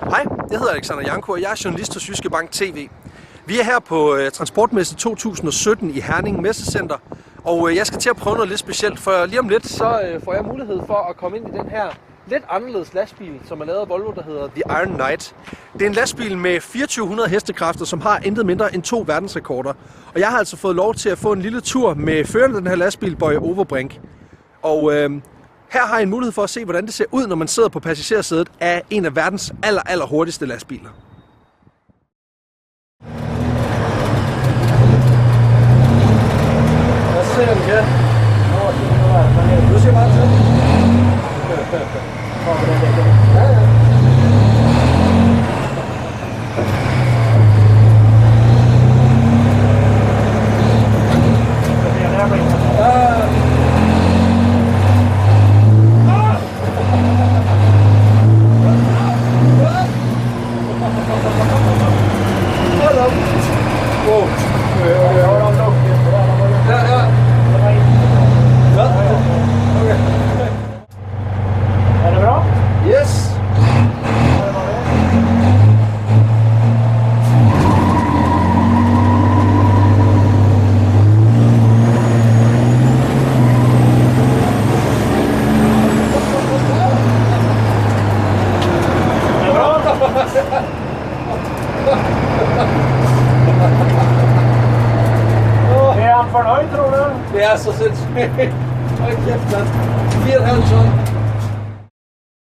Hej, jeg hedder Alexander Janko, og jeg er journalist hos Jyske Bank TV. Vi er her på Transportmesse 2017 i Herning Messecenter, og jeg skal til at prøve noget lidt specielt, for lige om lidt så får jeg mulighed for at komme ind i den her lidt anderledes lastbil, som er lavet af Volvo, der hedder The Iron Knight. Det er en lastbil med 2400 hestekræfter, som har intet mindre end 2 verdensrekorder. Og jeg har altså fået lov til at få en lille tur med føreren af den her lastbil, Boye Overbrink. Og her har I en mulighed for at se, hvordan det ser ud, når man sidder på passagersædet af en af verdens aller hurtigste lastbiler. Lad os se, om vi kan. Du siger bare til. Er han fornøjd, tror du? Det er så sindssygt. Hold kæft, mand. 4,5 ton.